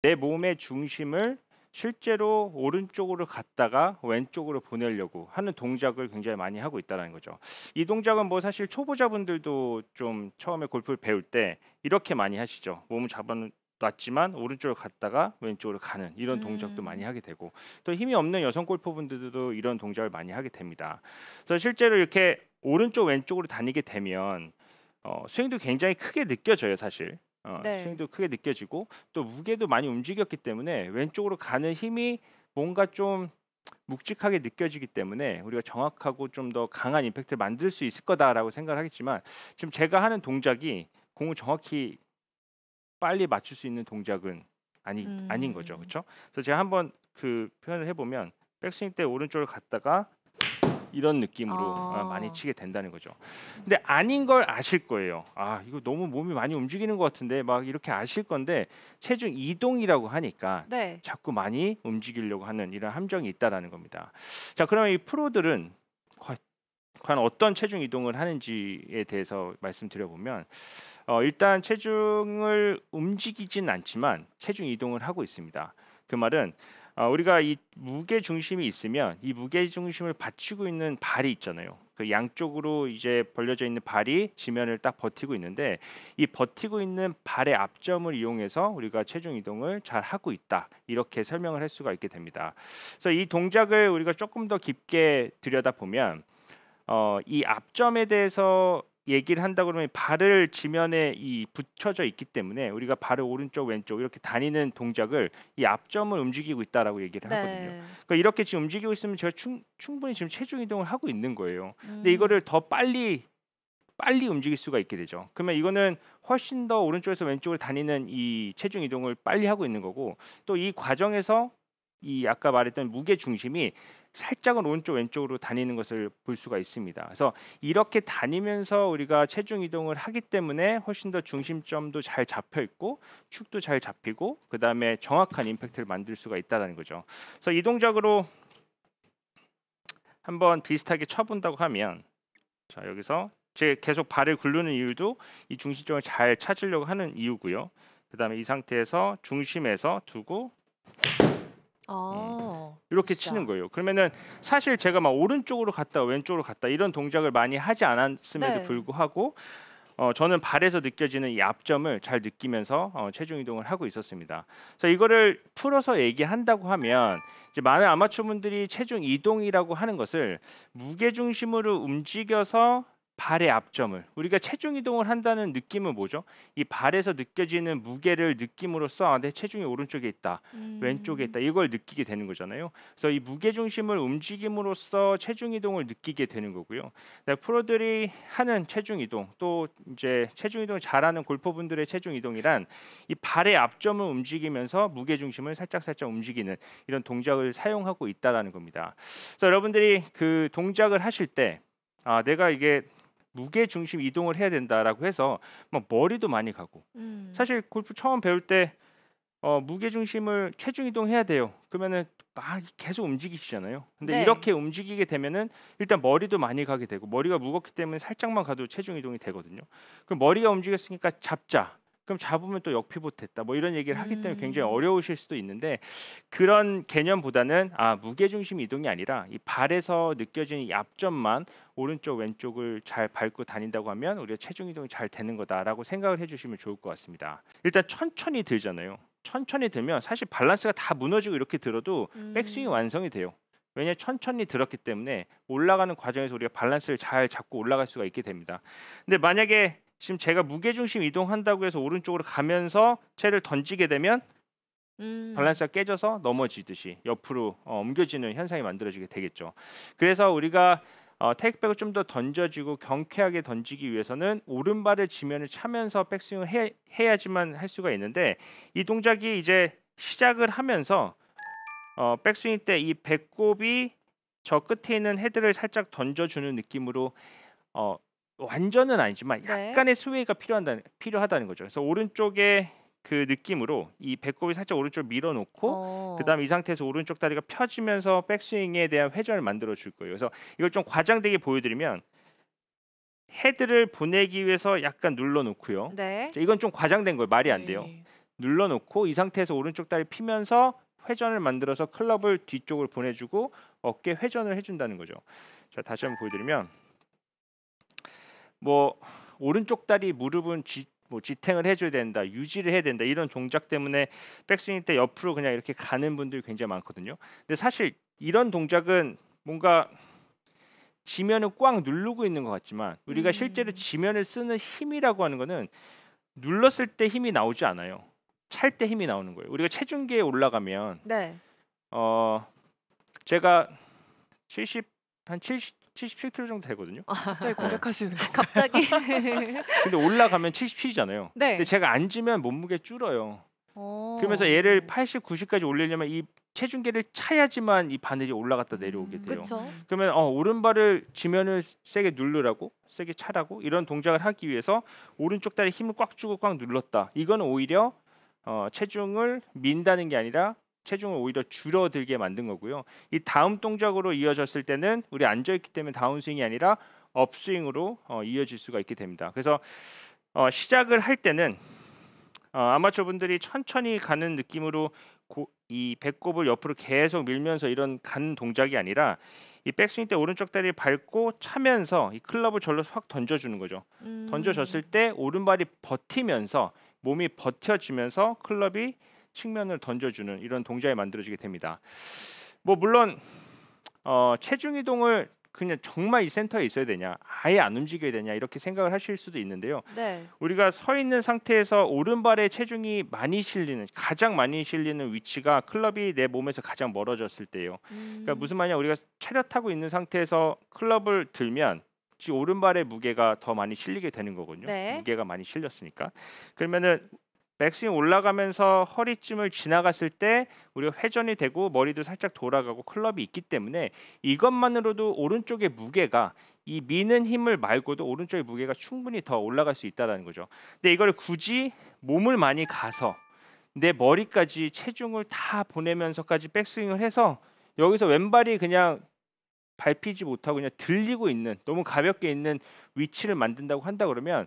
내 몸의 중심을 실제로 오른쪽으로 갔다가 왼쪽으로 보내려고 하는 동작을 굉장히 많이 하고 있다는 거죠. 이 동작은 뭐 사실 초보자분들도 좀 처음에 골프를 배울 때 이렇게 많이 하시죠. 몸을 잡아놨지만 오른쪽으로 갔다가 왼쪽으로 가는 이런 동작도 많이 음. 하게 되고, 또 힘이 없는 여성 골퍼분들도 이런 동작을 많이 하게 됩니다. 그래서 실제로 이렇게 오른쪽 왼쪽으로 다니게 되면 스윙도 굉장히 크게 느껴져요, 사실. 네. 스윙도 크게 느껴지고 또 무게도 많이 움직였기 때문에 왼쪽으로 가는 힘이 뭔가 좀 묵직하게 느껴지기 때문에 우리가 정확하고 좀 더 강한 임팩트를 만들 수 있을 거다라고 생각을 하겠지만, 지금 제가 하는 동작이 공을 정확히 빨리 맞출 수 있는 동작은 아닌 거죠. 음. 그렇죠? 그래서 제가 한번 그 표현을 해 보면, 백스윙 때 오른쪽으로 갔다가 이런 느낌으로 많이 아. 치게 된다는 거죠. 근데 아닌 걸 아실 거예요. '아 이거 너무 몸이 많이 움직이는 것 같은데.' 막 이렇게 아실 건데, 체중 이동이라고 하니까 네. 자꾸 많이 움직이려고 하는 이런 함정이 있다라는 겁니다. 자, 그러면 이 프로들은 과 과연 어떤 체중 이동을 하는지에 대해서 말씀드려 보면, 일단 체중을 움직이진 않지만 체중 이동을 하고 있습니다. 그 말은 우리가 이 무게 중심이 있으면 이 무게 중심을 받치고 있는 발이 있잖아요. 그 양쪽으로 이제 벌려져 있는 발이 지면을 딱 버티고 있는데, 이 버티고 있는 발의 앞점을 이용해서 우리가 체중 이동을 잘 하고 있다, 이렇게 설명을 할 수가 있게 됩니다. 그래서 이 동작을 우리가 조금 더 깊게 들여다보면, 이 앞점에 대해서 얘기를 한다 그러면 발을 지면에 붙여져 있기 때문에 우리가 발을 오른쪽 왼쪽 이렇게 다니는 동작을 이 앞점을 움직이고 있다라고 얘기를 하거든요. 네. 그러니까 이렇게 지금 움직이고 있으면 제가 충분히 지금 체중 이동을 하고 있는 거예요. 근데 이거를 음. 더 빨리 움직일 수가 있게 되죠. 그러면 이거는 훨씬 더 오른쪽에서 왼쪽으로 다니는 이 체중 이동을 빨리 하고 있는 거고, 또 이 과정에서 이 아까 말했던 무게 중심이 살짝은 오른쪽 왼쪽으로 다니는 것을 볼 수가 있습니다. 그래서 이렇게 다니면서 우리가 체중 이동을 하기 때문에 훨씬 더 중심점도 잘 잡혀 있고 축도 잘 잡히고 그다음에 정확한 임팩트를 만들 수가 있다는 거죠. 그래서 이 동작으로 한번 비슷하게 쳐본다고 하면, 자 여기서 제 계속 발을 굴르는 이유도 이 중심점을 잘 찾으려고 하는 이유고요. 그다음에 이 상태에서 중심에서 두고 음. 아. 이렇게 치는 으쌰. 거예요. 그러면은 사실 제가 막 오른쪽으로 갔다 왼쪽으로 갔다 이런 동작을 많이 하지 않았음에도 네. 불구하고 저는 발에서 느껴지는 이 앞점을 잘 느끼면서 체중 이동을 하고 있었습니다. 그래서 이거를 풀어서 얘기한다고 하면, 이제 많은 아마추어분들이 체중 이동이라고 하는 것을 무게 중심으로 움직여서 발의 앞점을, 우리가 체중 이동을 한다는 느낌은 뭐죠? 이 발에서 느껴지는 무게를 느낌으로써 내 체중이 오른쪽에 있다, 왼쪽에 음. 있다, 이걸 느끼게 되는 거잖아요. 그래서 이 무게 중심을 움직임으로써 체중 이동을 느끼게 되는 거고요. 네, 프로들이 하는 체중 이동, 또 이제 체중 이동을 잘하는 골퍼분들의 체중 이동이란 이 발의 앞점을 움직이면서 무게 중심을 살짝 움직이는 이런 동작을 사용하고 있다라는 겁니다. 그래서 여러분들이 그 동작을 하실 때 내가 이게 무게 중심 이동을 해야 된다라고 해서 막 머리도 많이 가고, 음. 사실 골프 처음 배울 때 무게 중심을 체중 이동해야 돼요. 그러면은 막 계속 움직이시잖아요. 근데 네. 이렇게 움직이게 되면은 일단 머리도 많이 가게 되고, 머리가 무겁기 때문에 살짝만 가도 체중 이동이 되거든요. 그럼 머리가 움직였으니까 잡자. 그럼 잡으면 또 역피봇 했다. 뭐 이런 얘기를 하기 때문에 굉장히 음. 어려우실 수도 있는데, 그런 개념보다는 무게 중심 이동이 아니라 이 발에서 느껴지는 이 앞점만 오른쪽 왼쪽을 잘 밟고 다닌다고 하면 우리가 체중 이동이 잘 되는 거다라고 생각을 해주시면 좋을 것 같습니다. 일단 천천히 들잖아요. 천천히 들면 사실 밸런스가 다 무너지고 이렇게 들어도 백스윙이 음. 완성이 돼요. 왜냐하면 천천히 들었기 때문에 올라가는 과정에서 우리가 밸런스를 잘 잡고 올라갈 수가 있게 됩니다. 근데 만약에 지금 제가 무게중심 이동한다고 해서 오른쪽으로 가면서 채를 던지게 되면 음. 밸런스가 깨져서 넘어지듯이 옆으로 옮겨지는 현상이 만들어지게 되겠죠. 그래서 우리가 테이크백을 좀 더 던져지고 경쾌하게 던지기 위해서는 오른발을 지면을 차면서 백스윙을 해야지만 할 수가 있는데, 이 동작이 이제 시작을 하면서 백스윙 때 이 배꼽이 저 끝에 있는 헤드를 살짝 던져주는 느낌으로, 어, 완전은 아니지만 네. 약간의 스웨이가 필요하다는 거죠. 그래서 오른쪽에 그 느낌으로 이 배꼽이 살짝 오른쪽 밀어놓고, 어. 그다음 이 상태에서 오른쪽 다리가 펴지면서 백스윙에 대한 회전을 만들어 줄 거예요. 그래서 이걸 좀 과장되게 보여드리면, 헤드를 보내기 위해서 약간 눌러 놓고요. 네. 이건 좀 과장된 거예요. 말이 안 돼요. 네. 눌러놓고 이 상태에서 오른쪽 다리 피면서 회전을 만들어서 클럽을 뒤쪽을 보내주고 어깨 회전을 해준다는 거죠. 자, 다시 한번 보여드리면 뭐 오른쪽 다리 무릎은 지탱을 해줘야 된다, 유지를 해야 된다 이런 동작 때문에 백스윙 때 옆으로 그냥 이렇게 가는 분들이 굉장히 많거든요. 근데 사실 이런 동작은 뭔가 지면을 꽉 누르고 있는 것 같지만 우리가 실제로 지면을 쓰는 힘이라고 하는 거는 눌렀을 때 힘이 나오지 않아요. 찰 때 힘이 나오는 거예요. 우리가 체중계에 올라가면 네. 제가 77kg 정도 되거든요. 갑자기 고백하시는 거. 갑자기. 근데 올라가면 77이잖아요. 네. 근데 제가 앉으면 몸무게 줄어요. 그러면서 얘를 80, 90까지 올리려면 이 체중계를 차야지만 이 바늘이 올라갔다 내려오게 돼요. 그렇죠. 그러면 오른발을 지면을 세게 누르라고, 세게 차라고 이런 동작을 하기 위해서 오른쪽 다리 힘을 꽉 주고 꽉 눌렀다. 이건 오히려 체중을 민다는 게 아니라 체중을 오히려 줄어들게 만든 거고요. 이 다음 동작으로 이어졌을 때는 우리 앉아 있기 때문에 다운스윙이 아니라 업스윙으로 이어질 수가 있게 됩니다. 그래서 시작을 할 때는 아마추어 분들이 천천히 가는 느낌으로 이 배꼽을 옆으로 계속 밀면서 이런 가는 동작이 아니라 이 백스윙 때 오른쪽 다리 밟고 차면서 이 클럽을 절로 확 던져주는 거죠. 던져졌을 때 오른발이 버티면서 몸이 버텨지면서 클럽이 측면을 던져주는 이런 동작이 만들어지게 됩니다. 뭐 물론 체중 이동을 그냥 정말 이 센터에 있어야 되냐, 아예 안 움직여야 되냐 이렇게 생각을 하실 수도 있는데요. 네. 우리가 서 있는 상태에서 오른발에 체중이 가장 많이 실리는 위치가 클럽이 내 몸에서 가장 멀어졌을 때예요. 그러니까 무슨 말이냐, 우리가 차렷하고 있는 상태에서 클럽을 들면 오른발의 무게가 더 많이 실리게 되는 거거든요. 네. 무게가 많이 실렸으니까. 그러면은 백스윙 올라가면서 허리쯤을 지나갔을 때 우리가 회전이 되고 머리도 살짝 돌아가고 클럽이 있기 때문에 이것만으로도 오른쪽의 무게가 이 미는 힘을 말고도 오른쪽의 무게가 충분히 더 올라갈 수 있다는 거죠. 근데 이걸 굳이 몸을 많이 가서 내 머리까지 체중을 다 보내면서까지 백스윙을 해서 여기서 왼발이 그냥 밟히지 못하고 그냥 들리고 있는, 너무 가볍게 있는 위치를 만든다고 한다 그러면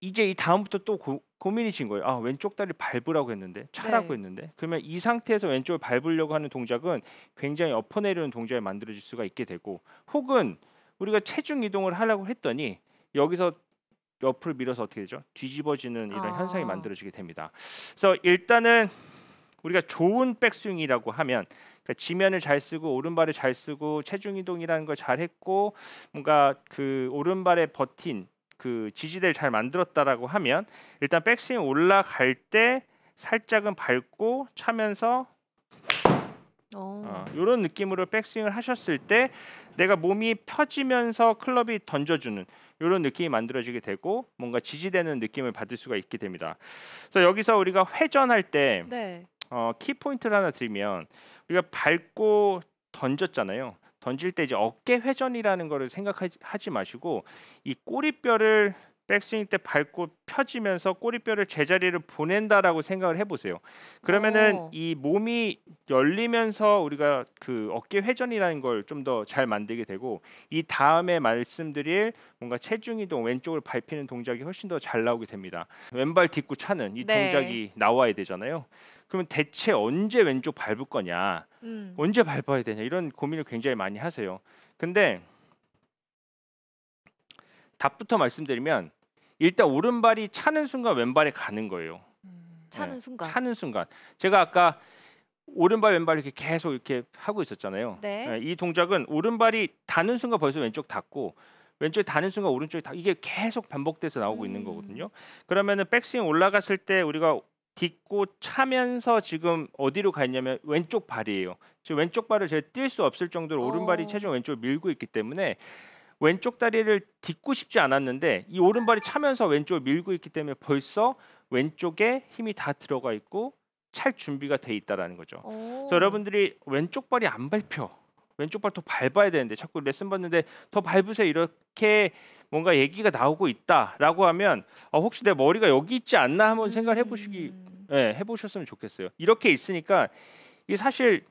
이제 이 다음부터 또 고민이신 거예요. 아, 왼쪽 다리 밟으라고 했는데, 차라고 네. 했는데. 그러면 이 상태에서 왼쪽을 밟으려고 하는 동작은 굉장히 엎어내려는 동작이 만들어질 수가 있게 되고, 혹은 우리가 체중 이동을 하려고 했더니 여기서 옆으로 밀어서 어떻게 되죠? 뒤집어지는 이런 현상이 만들어지게 됩니다. 그래서 일단은 우리가 좋은 백스윙이라고 하면, 그러니까 지면을 잘 쓰고 오른발을 잘 쓰고 체중 이동이라는 걸 잘 했고 뭔가 그 오른발에 버틴 그 지지대를 잘 만들었다라고 하면 일단 백스윙 올라갈 때 살짝은 밟고 차면서 이런 느낌으로 백스윙을 하셨을 때 내가 몸이 펴지면서 클럽이 던져주는 이런 느낌이 만들어지게 되고 뭔가 지지되는 느낌을 받을 수가 있게 됩니다. 그래서 여기서 우리가 회전할 때 네. 키포인트를 하나 드리면, 우리가 밟고 던졌잖아요. 던질 때 이제 어깨 회전이라는 거를 생각하지 마시고 이 꼬리뼈를 백스윙 때 밟고 펴지면서 꼬리뼈를 제자리를 보낸다라고 생각을 해보세요. 그러면은 이 몸이 열리면서 우리가 그 어깨 회전이라는 걸 좀 더 잘 만들게 되고, 이 다음에 말씀드릴 뭔가 체중 이동, 왼쪽을 밟히는 동작이 훨씬 더 잘 나오게 됩니다. 왼발 딛고 차는 이 네. 동작이 나와야 되잖아요. 그러면 대체 언제 왼쪽 밟을 거냐, 언제 밟아야 되냐 이런 고민을 굉장히 많이 하세요. 근데 답부터 말씀드리면 일단 오른발이 차는 순간 왼발이 가는 거예요. 차는 순간. 차는 순간. 제가 아까 오른발 왼발 이렇게 계속 이렇게 하고 있었잖아요. 네. 이 동작은 오른발이 닿는 순간 벌써 왼쪽 닿고 왼쪽이 닿는 순간 오른쪽이 이게 계속 반복돼서 나오고 있는 거거든요. 그러면은 백스윙 올라갔을 때 우리가 딛고 차면서 지금 어디로 가 있냐면 왼쪽 발이에요. 지금 왼쪽 발을 제가 뛸 수 없을 정도로 오른발이 체중 왼쪽을 밀고 있기 때문에 왼쪽 다리를 딛고 싶지 않았는데 이 오른발이 차면서 왼쪽을 밀고 있기 때문에 벌써 왼쪽에 힘이 다 들어가 있고 찰 준비가 돼 있다라는 거죠. 그래서 여러분들이 왼쪽 발이 안 밟혀, 왼쪽 발 더 밟아야 되는데 자꾸 레슨 받는데 더 밟으세요 이렇게 뭔가 얘기가 나오고 있다라고 하면 혹시 내 머리가 여기 있지 않나 한번 생각을 해보셨으면 좋겠어요. 이렇게 있으니까 이게 사실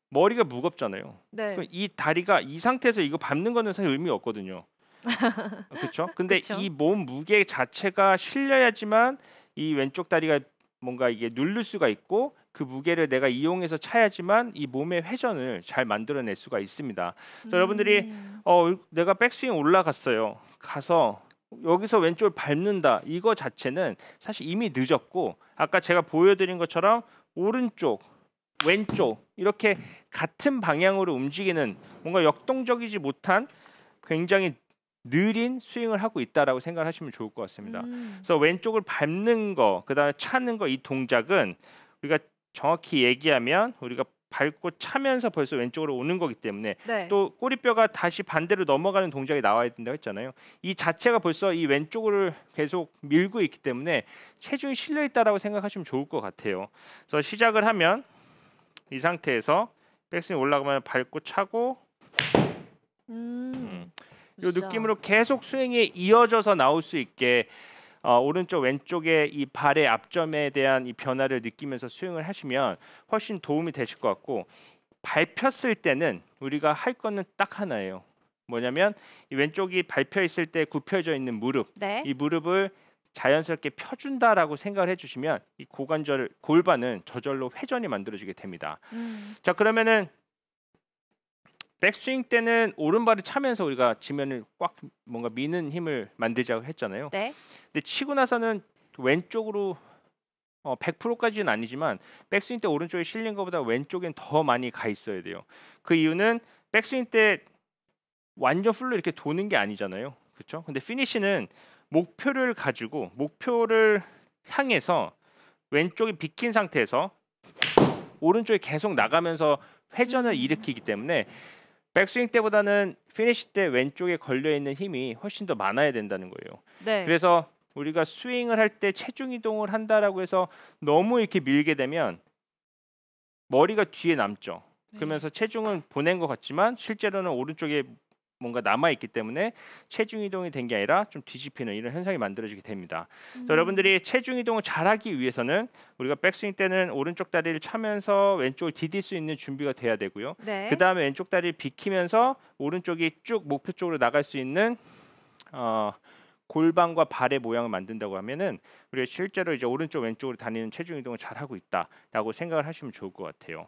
머리가 무겁잖아요. 네. 이 다리가 이 상태에서 이거 밟는 거는 사실 의미 없거든요. 그렇죠? 근데 그쵸? 이 몸 무게 자체가 실려야지만 이 왼쪽 다리가 뭔가 이게 누를 수가 있고 그 무게를 내가 이용해서 차야지만 이 몸의 회전을 잘 만들어낼 수가 있습니다. 그래서 여러분들이 내가 백스윙 올라갔어요. 가서 여기서 왼쪽을 밟는다. 이거 자체는 사실 이미 늦었고 아까 제가 보여드린 것처럼 오른쪽, 왼쪽 이렇게 같은 방향으로 움직이는 뭔가 역동적이지 못한 굉장히 느린 스윙을 하고 있다라고 생각을 하시면 좋을 것 같습니다. 그래서 왼쪽을 밟는 거, 그다음에 차는 거 이 동작은 우리가 정확히 얘기하면 우리가 밟고 차면서 벌써 왼쪽으로 오는 거기 때문에 네. 또 꼬리뼈가 다시 반대로 넘어가는 동작이 나와야 된다고 했잖아요. 이 자체가 벌써 이 왼쪽을 계속 밀고 있기 때문에 체중이 실려 있다라고 생각하시면 좋을 것 같아요. 그래서 시작을 하면 이 상태에서 백스윙 올라가면 밟고 차고 이 느낌으로 계속 스윙이 이어져서 나올 수 있게 오른쪽 왼쪽의 이 발의 앞점에 대한 이 변화를 느끼면서 스윙을 하시면 훨씬 도움이 되실 것 같고 밟혔을 때는 우리가 할 거는 딱 하나예요. 뭐냐면 이 왼쪽이 밟혀 있을 때 굽혀져 있는 무릎, 네. 이 무릎을 자연스럽게 펴준다라고 생각을 해주시면 이 골반은 저절로 회전이 만들어지게 됩니다. 자 그러면은 백스윙 때는 오른발을 차면서 우리가 지면을 꽉 뭔가 미는 힘을 만들자고 했잖아요. 네. 근데 치고 나서는 왼쪽으로 100%까지는 아니지만 백스윙 때 오른쪽에 실린 것보다 왼쪽엔 더 많이 가 있어야 돼요. 그 이유는 백스윙 때 완전 풀로 이렇게 도는 게 아니잖아요. 그렇죠? 근데 피니시는 목표를 가지고 목표를 향해서 왼쪽이 비킨 상태에서 오른쪽이 계속 나가면서 회전을 일으키기 때문에 백스윙 때보다는 피니시 때 왼쪽에 걸려 있는 힘이 훨씬 더 많아야 된다는 거예요. 네. 그래서 우리가 스윙을 할 때 체중 이동을 한다라고 해서 너무 이렇게 밀게 되면 머리가 뒤에 남죠. 그러면서 체중은 보낸 것 같지만 실제로는 오른쪽에 뭔가 남아 있기 때문에 체중 이동이 된 게 아니라 좀 뒤집히는 이런 현상이 만들어지게 됩니다. 그래서 여러분들이 체중 이동을 잘하기 위해서는 우리가 백스윙 때는 오른쪽 다리를 차면서 왼쪽을 디딜 수 있는 준비가 돼야 되고요. 네. 그 다음에 왼쪽 다리를 비키면서 오른쪽이 쭉 목표 쪽으로 나갈 수 있는 골반과 발의 모양을 만든다고 하면은 우리가 실제로 이제 오른쪽 왼쪽으로 다니는 체중 이동을 잘 하고 있다라고 생각을 하시면 좋을 것 같아요.